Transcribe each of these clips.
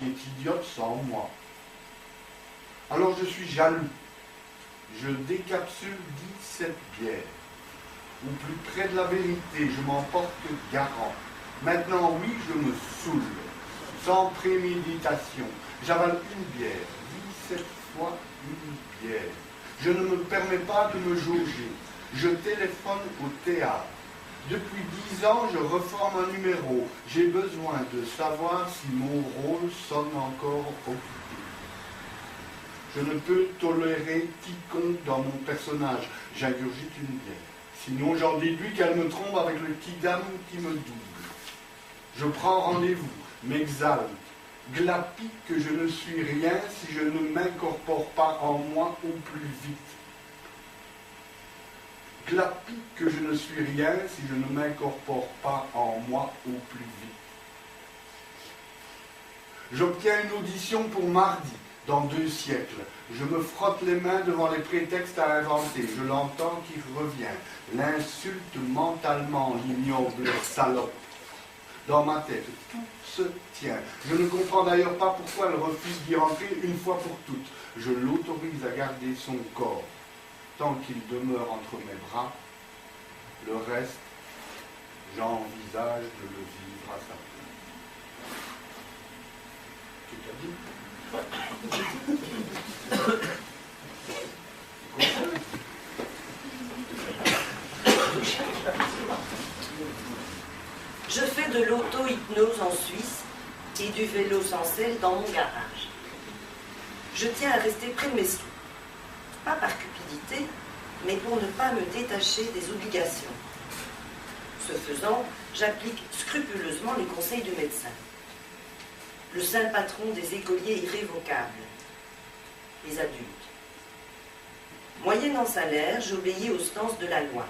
est idiote sans moi. Alors je suis jaloux. Je décapsule 17 bières. Ou plus près de la vérité, je m'en porte garant. Maintenant, oui, je me saoule. Sans préméditation. J'avale une bière. 17 fois une bière. Je ne me permets pas de me jauger. Je téléphone au théâtre. Depuis 10 ans, je reforme un numéro. J'ai besoin de savoir si mon rôle sonne encore occupé. Je ne peux tolérer quiconque dans mon personnage. J'ingurgite une bière. Sinon, j'en déduis qu'elle me trompe avec le kidam qui me double. Je prends rendez-vous, m'exalte, glapis que je ne suis rien si je ne m'incorpore pas en moi au plus vite. Glapis que je ne suis rien si je ne m'incorpore pas en moi au plus vite. J'obtiens une audition pour mardi, dans 2 siècles. Je me frotte les mains devant les prétextes à inventer. Je l'entends qui revient. L'insulte mentalement, l'ignoble salope. Dans ma tête, tout se tient. Je ne comprends d'ailleurs pas pourquoi elle refuse d'y rentrer une fois pour toutes. Je l'autorise à garder son corps. Tant qu'il demeure entre mes bras, le reste, j'envisage de le vivre à sa place. Je fais de l'auto-hypnose en Suisse et du vélo sans selle dans mon garage. Je tiens à rester près de mes sous. Pas par cupidité, mais pour ne pas me détacher des obligations. Ce faisant, j'applique scrupuleusement les conseils du médecin. Le saint patron des écoliers irrévocables, les adultes. Moyennant salaire, j'obéis aux stances de la loi.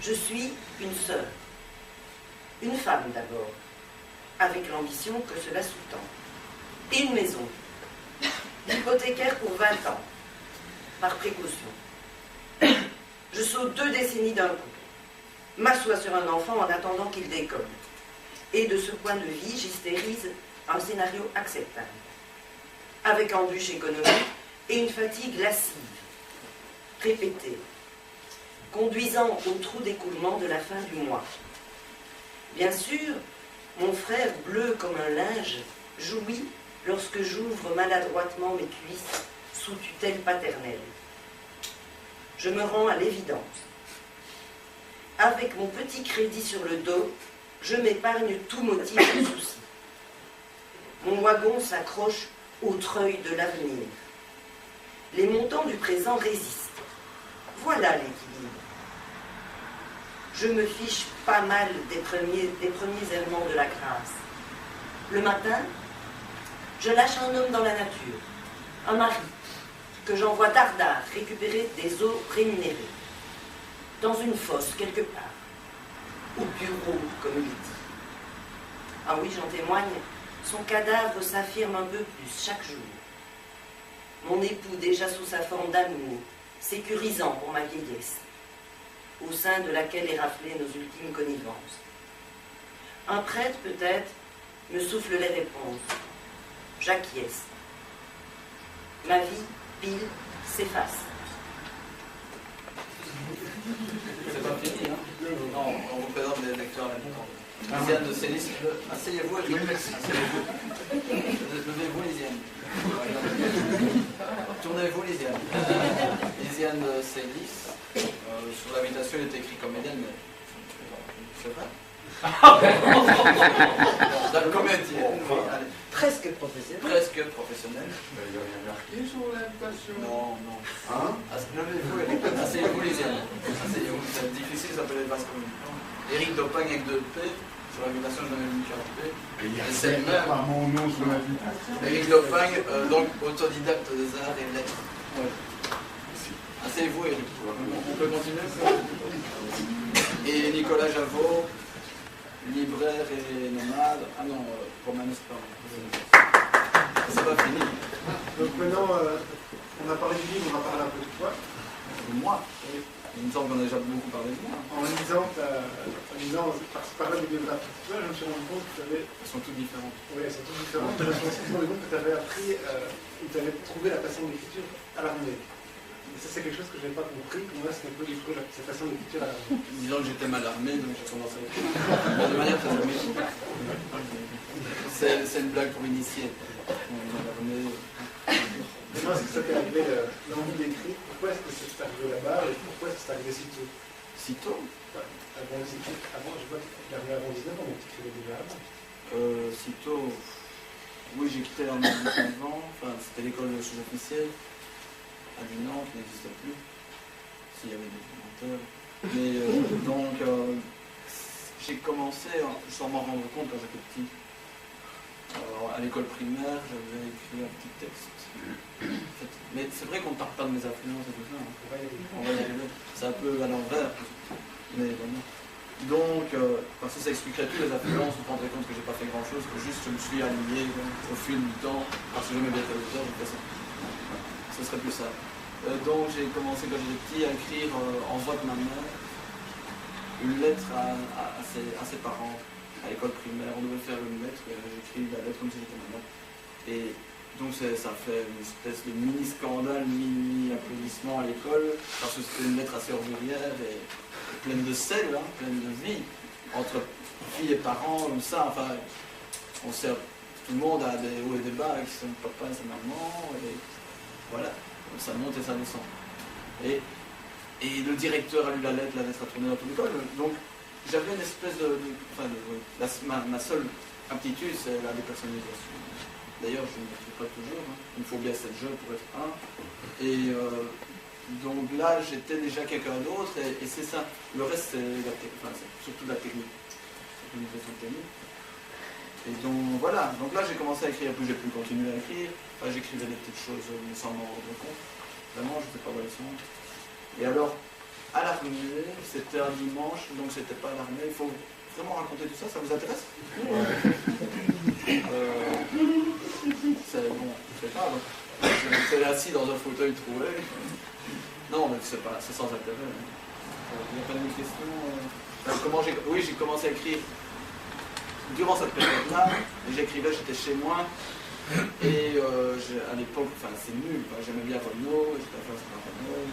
Je suis une sœur. Une femme d'abord, avec l'ambition que cela sous-tend. Et une maison. L'hypothécaire pour 20 ans, par précaution. Je saute 2 décennies d'un coup. M'assois sur un enfant en attendant qu'il décolle. Et de ce point de vue, j'hystérise un scénario acceptable. Avec embûche économique et une fatigue lascive, répétée, conduisant au trou d'écoulement de la fin du mois. Bien sûr, mon frère, bleu comme un linge, jouit lorsque j'ouvre maladroitement mes cuisses sous tutelle paternelle. Je me rends à l'évidence. Avec mon petit crédit sur le dos, je m'épargne tout motif de souci. Mon wagon s'accroche au treuil de l'avenir. Les montants du présent résistent. Voilà l'équilibre. Je me fiche pas mal des premiers errements de la grâce. Le matin, je lâche un homme dans la nature, un mari, que j'envoie dardard récupérer des eaux rémunérées, dans une fosse quelque part, au bureau, comme il dit. Ah oui, j'en témoigne, son cadavre s'affirme un peu plus chaque jour. Mon époux déjà sous sa forme d'amour, sécurisant pour ma vieillesse, au sein de laquelle est raflée nos ultimes connivences. Un prêtre, peut-être, me souffle les réponses. J'acquiesce. Ma vie, pile, s'efface. C'est pas fini, hein? Non, on vous présente les lecteurs en même temps. Lysiane de Célis, asseyez-vous, Eric. Asseyez-vous. Levez-vous, Lysiane. Tournez-vous, Lysiane. Lysiane de Célis. Sur l'invitation, il est écrit comédienne, mais c'est vrai. Dans le comédien. Presque professionnel. Presque professionnel. Il n'y a rien marqué sur l'invitation. Non, non. Hein? Levez-vous, Eric. Asseyez-vous, Lysiane. Asseyez-vous. C'est difficile, ça s'appelle les vases communicants. Eric Dopagne avec 2 P. Sur l'invitation, je donne une P. Et il y a c'est même pas mon nom sur l'invitation. Eric Dopagne, donc autodidacte des arts et lettres. Ouais. Asseyez-vous, Eric. On peut continuer? Et Nicolas Javot, libraire et nomade. Ah non, romaniste, pardon. C'est pas fini. Donc maintenant, on a parlé du livre, on va parler un peu de toi. Moi? Oui. Il me semble qu'on a déjà beaucoup parlé de moi. En lisant par là des biographies, je me suis rendu compte que tu avais... Elles sont toutes différentes. Oui, elles sont toutes différentes. Je me suis rendu compte que tu avais appris, ou tu avais trouvé la passion de l'écriture à l'armée. Et ça, c'est quelque chose que je n'avais pas compris. Comment est-ce qu'on peut découvrir cette passion de l'écriture à l'armée? Disons que j'étais mal armé, donc j'ai commencé à écrire. De manière très amusante. C'est une blague pour initier. Mal armé. Comment est-ce que ça t'est arrivé l'envie d'écrire? Pourquoi est-ce que c'est arrivé là-bas et pourquoi est-ce que c'est arrivé si tôt? Si tôt? Ouais. Avant, je vois que tu es arrivé avant 19 ans, mais tu écrivais déjà avant. Si tôt? Oui, j'ai quitté l'armée à 19 ans. Enfin, c'était l'école de sous-officiel à Dinant, qui n'existe plus. S'il y avait des menteurs. Mais donc, j'ai commencé, sans m'en rendre compte quand j'étais petit. Alors, à l'école primaire, j'avais écrit un petit texte. Mais c'est vrai qu'on ne parle pas de mes influences et tout ça. Hein. On va y arriver. C'est un peu à l'envers. Mais bon. Donc, parce que ça expliquerait toutes les influences, vous vous rendrez compte que j'ai pas fait grand chose, que juste je me suis aligné au fil du temps, parce que j'aimais bien tel auteur, j'ai fait ça. Ce serait plus ça. Donc, j'ai commencé quand j'étais petit à écrire en voix de ma mère une lettre à ses parents. À l'école primaire, on devait faire une lettre, et j'écris la lettre comme si j'étais maman. Et donc ça fait une espèce de mini-scandale, mini-applaudissement à l'école, parce que c'était une lettre assez ordurière et pleine de sel, hein, pleine de vie, entre filles et parents, comme ça, enfin, on sert, tout le monde a des hauts et des bas avec son papa et sa maman, et voilà, donc ça monte et ça descend. Et le directeur a lu la lettre a tourné dans toute l'école, donc j'avais une espèce ma seule aptitude, c'est la dépersonnalisation. D'ailleurs, je ne me trouve pas toujours. Hein. Il faut bien 7 jeux pour être un. Et donc là, j'étais déjà quelqu'un d'autre, et c'est ça. Le reste, c'est surtout la technique. C'est une question technique. Et donc voilà. Donc là, j'ai commencé à écrire, puis j'ai pu continuer à écrire. Enfin, j'écrivais des petites choses sans m'en rendre compte. Vraiment, je ne sais pas où elles sont. Et alors, à l'armée, c'était un dimanche, donc c'était pas à l'armée. Il faut vraiment raconter tout ça, ça vous intéresse? C'est bon, je sais pas. J'étais assis dans un fauteuil troué. Non, mais c'est sans intérêt. Il n'y a pas de question. Oui, j'ai commencé à écrire durant cette période-là, et j'écrivais, j'étais chez moi. Et à l'époque, enfin c'est nul, j'aimais bien Renaud, j'étais à face de Renaud.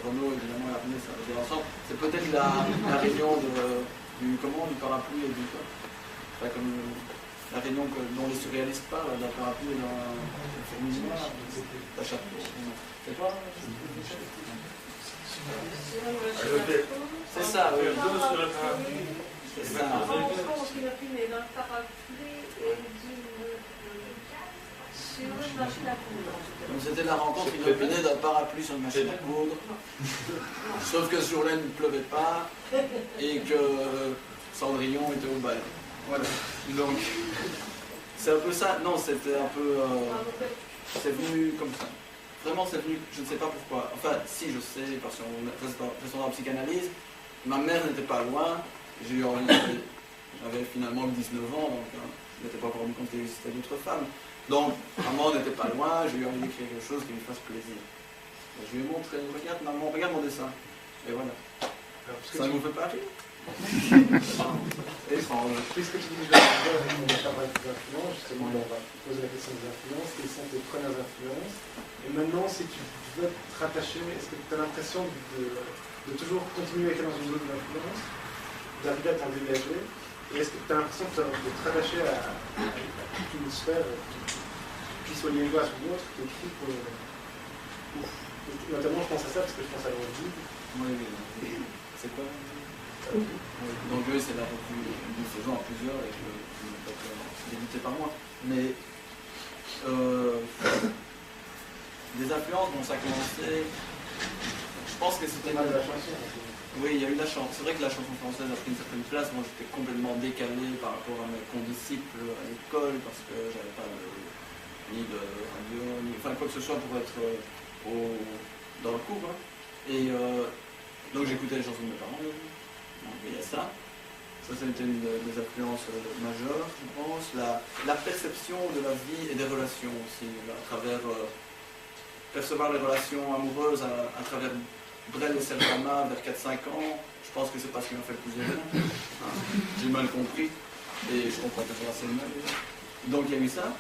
Renaud, évidemment, l'armée, ça va dire ensemble. C'est peut-être la réunion du parapluie et du quoi. Enfin, comme la réunion dont les surréalistes parlent, d'un parapluie et d'un fourmillement, d'un chapeau. C'est quoi? C'est ça, oui. C'est ça. Donc c'était la rencontre inopinée d'un parapluie sur une machine à coudre. Sauf que ce jour-là, il ne pleuvait pas et que Cendrillon était au bal. Voilà. Donc, c'est un peu ça. Non, c'était un peu... c'est venu comme ça. Vraiment, c'est venu, je ne sais pas pourquoi. Enfin, si, je sais, parce qu'on faisant en psychanalyse, ma mère n'était pas loin. J'ai eu envie, j'avais finalement 19 ans, donc je n'étais pas encore rendu compte qu'il existait d'autres femmes. Donc, maman n'était pas loin, j'ai eu envie d'écrire quelque chose qui lui fasse plaisir. Et je lui ai montré, regarde maman, regarde mon dessin. Et voilà. Ça ne vous fait pas rire? Étrange. Puisque tu dis que on va parler des influences, justement, on va poser la question des influences, quelles sont tes premières influences? Et maintenant, si tu veux te rattacher, est-ce que tu as l'impression de toujours continuer à être dans une zone d'influence, d'arriver à t'en dégager? Et est-ce que tu as l'impression de te rattacher à toute une sphère qui soit liée à une autre, qui écrit pour... Notamment, je pense à ça parce que je pense à l'origine. Oui, c'est quoi? Donc eux, c'est la revue du faisant à plusieurs et je ne vais pas débuter par moi. Mais des influences, bon, ça a commencé. Je pense que c'était mal de la chanson. Oui, il y a eu la chanson. C'est vrai que la chanson française a pris une certaine place. Moi, j'étais complètement décalé par rapport à mes condisciples à l'école parce que j'avais pas ni de radio, ni enfin quoi que ce soit pour être dans le cours. Hein. Et donc j'écoutais les chansons de mes parents. Donc il y a ça. Ça, c'était une des influences majeures, je pense. La perception de la vie et des relations aussi, à travers percevoir les relations amoureuses à travers Brel et Selkama vers 4-5 ans, je pense que c'est pas ce qui m'a fait le plus de bien. Hein. J'ai mal compris, et je comprends toujours assez mal. Donc il y a eu ça.